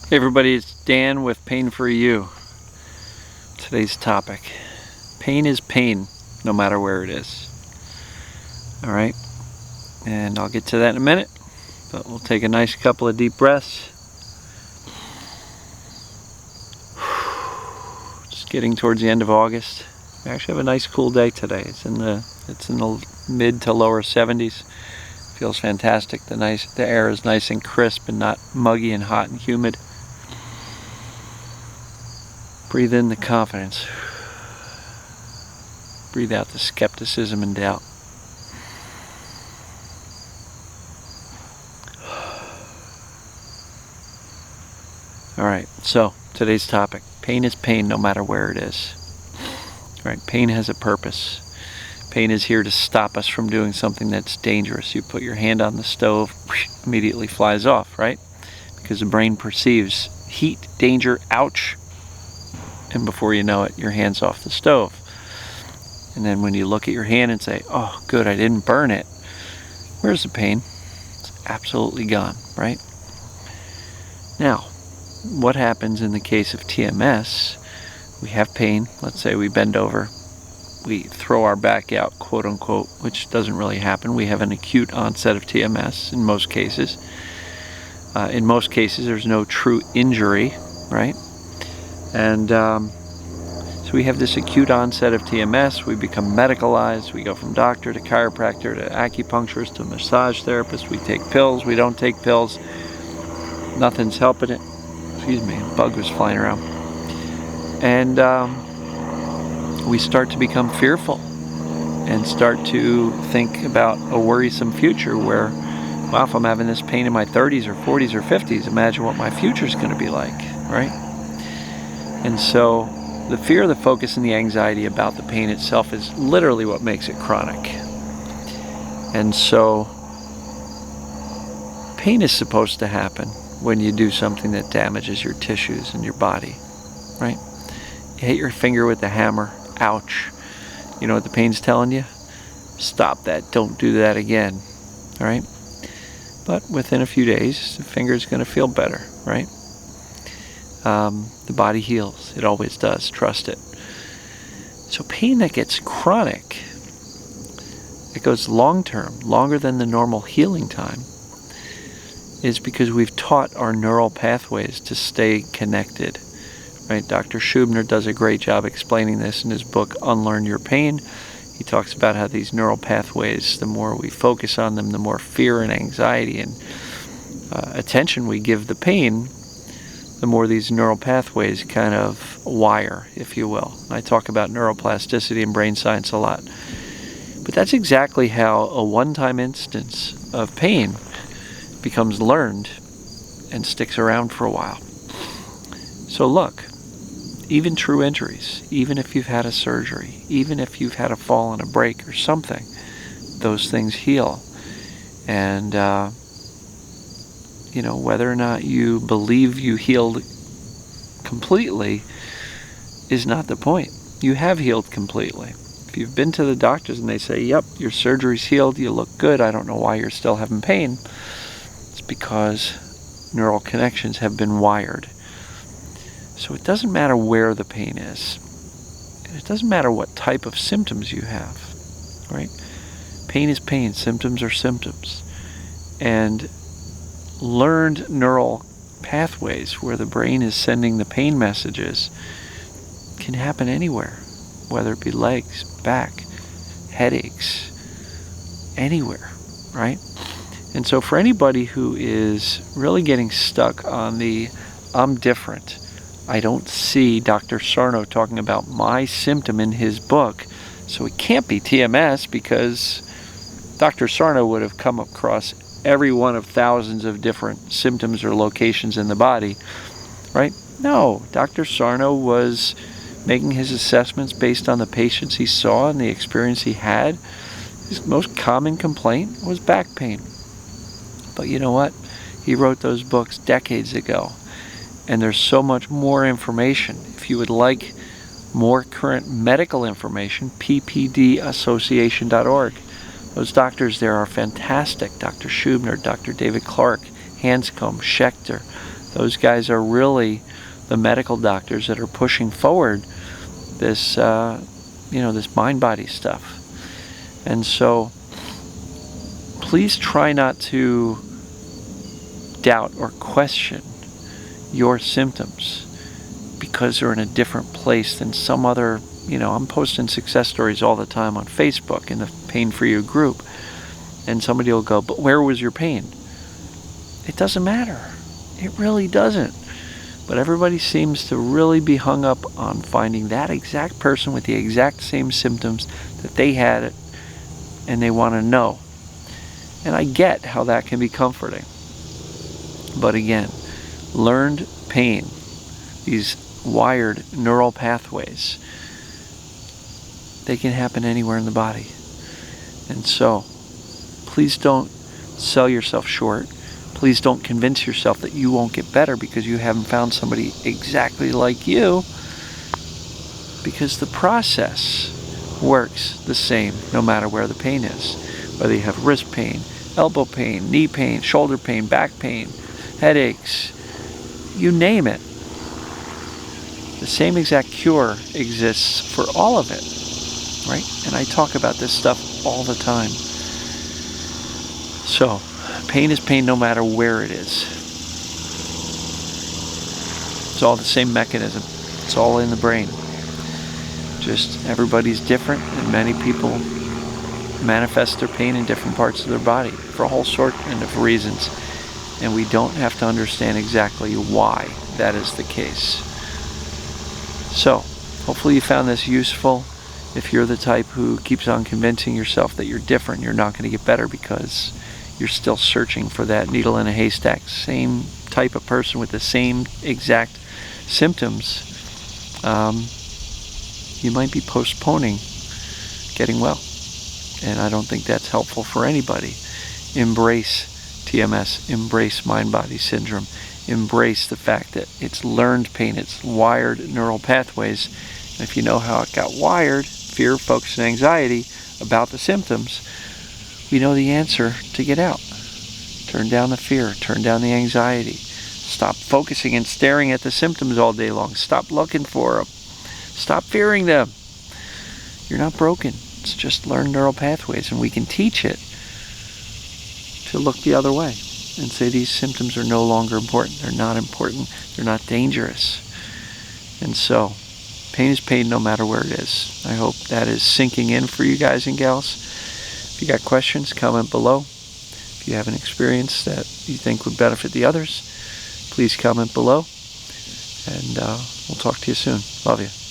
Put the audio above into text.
Hey everybody, it's Dan with Pain for You. Today's topic: pain is pain, no matter where it is. Alright, and I'll get to that in a minute, but we'll take a nice couple of deep breaths. Just getting towards the end of August. We actually have a nice cool day today. It's in the mid to lower 70s. Feels fantastic. The air is nice and crisp and not muggy and hot and humid. Breathe in the confidence. Breathe out the skepticism and doubt. Alright, so today's topic. Pain is pain no matter where it is. Right? Pain has a purpose. Pain is here to stop us from doing something that's dangerous. You put your hand on the stove, immediately flies off, right? Because the brain perceives heat, danger, ouch, and before you know it, your hand's off the stove. And then when you look at your hand and say, oh, good, I didn't burn it, where's the pain? It's absolutely gone, right? Now, what happens in the case of TMS? We have pain. Let's say we bend over. We throw our back out, quote unquote, which doesn't really happen. We have an acute onset of TMS in most cases. In most cases, there's no true injury, right? And so we have this acute onset of TMS. We become medicalized. We go from doctor to chiropractor to acupuncturist to massage therapist. We take pills. We don't take pills. Nothing's helping it. Excuse me, a bug was flying around. And we start to become fearful and start to think about a worrisome future where, wow, if I'm having this pain in my 30s or 40s or 50s, imagine what my future's going to be like, right? And so the fear, the focus, and the anxiety about the pain itself is literally what makes it chronic. And so pain is supposed to happen when you do something that damages your tissues and your body, right? You hit your finger with a hammer, ouch. You know what the pain's telling you? Stop that, don't do that again, all right? But within a few days, the finger's going to feel better, right? The body heals. It always does. Trust it. So pain that gets chronic, it goes long-term, longer than the normal healing time, is because we've taught our neural pathways to stay connected. Right? Dr. Schubner does a great job explaining this in his book, Unlearn Your Pain. He talks about how these neural pathways, the more we focus on them, the more fear and anxiety and attention we give the pain, the more these neural pathways kind of wire, if you will. I talk about neuroplasticity and brain science a lot. But that's exactly how a one-time instance of pain becomes learned and sticks around for a while. So look, even true injuries, even if you've had a surgery, even if you've had a fall and a break or something, those things heal. And, whether or not you believe you healed completely is not the point. You have healed completely. If you've been to the doctors and they say, yep, your surgery's healed, you look good, I don't know why you're still having pain, it's because neural connections have been wired. So it doesn't matter where the pain is. And it doesn't matter what type of symptoms you have, right? Pain is pain. Symptoms are symptoms. And learned neural pathways where the brain is sending the pain messages can happen anywhere, whether it be legs, back, headaches, anywhere, right? And so for anybody who is really getting stuck on the I'm different, I don't see Dr. Sarno talking about my symptom in his book, so it can't be TMS because Dr. Sarno would have come across every one of thousands of different symptoms or locations in the body, right? No, Dr. Sarno was making his assessments based on the patients he saw and the experience he had. His most common complaint was back pain. But you know what? He wrote those books decades ago. And there's so much more information. If you would like more current medical information, ppdassociation.org. Those doctors there are fantastic. Dr. Schubner, Dr. David Clark, Hanscom, Schechter. Those guys are really the medical doctors that are pushing forward this, this mind-body stuff. And so please try not to doubt or question your symptoms because they're in a different place than some other, I'm posting success stories all the time on Facebook in the Pain For You group. And somebody will go, but where was your pain? It doesn't matter. It really doesn't. But everybody seems to really be hung up on finding that exact person with the exact same symptoms that they had it, and they want to know. And I get how that can be comforting. But again, learned pain, these wired neural pathways, they can happen anywhere in the body. And so, please don't sell yourself short. Please don't convince yourself that you won't get better because you haven't found somebody exactly like you, because the process works the same no matter where the pain is. Whether you have wrist pain, elbow pain, knee pain, shoulder pain, back pain, headaches, you name it. The same exact cure exists for all of it, right? And I talk about this stuff all the time. So, pain is pain no matter where it is. It's all the same mechanism. It's all in the brain. Just everybody's different, and many people manifest their pain in different parts of their body for a whole sort of reasons. And we don't have to understand exactly why that is the case. So, hopefully you found this useful. If you're the type who keeps on convincing yourself that you're different, you're not going to get better because you're still searching for that needle in a haystack, same type of person with the same exact symptoms, you might be postponing getting well. And I don't think that's helpful for anybody. Embrace TMS, embrace mind-body syndrome, embrace the fact that it's learned pain, it's wired neural pathways. And if you know how it got wired, fear, focus, and anxiety about the symptoms, we know the answer to get out. Turn down the fear, turn down the anxiety. Stop focusing and staring at the symptoms all day long. Stop looking for them. Stop fearing them. You're not broken. It's just learned neural pathways, and we can teach it to look the other way and say these symptoms are no longer important. They're not important. They're not dangerous. And so, pain is pain no matter where it is. I hope that is sinking in for you guys and gals. If you got questions, comment below. If you have an experience that you think would benefit the others, please comment below. And we'll talk to you soon. Love you.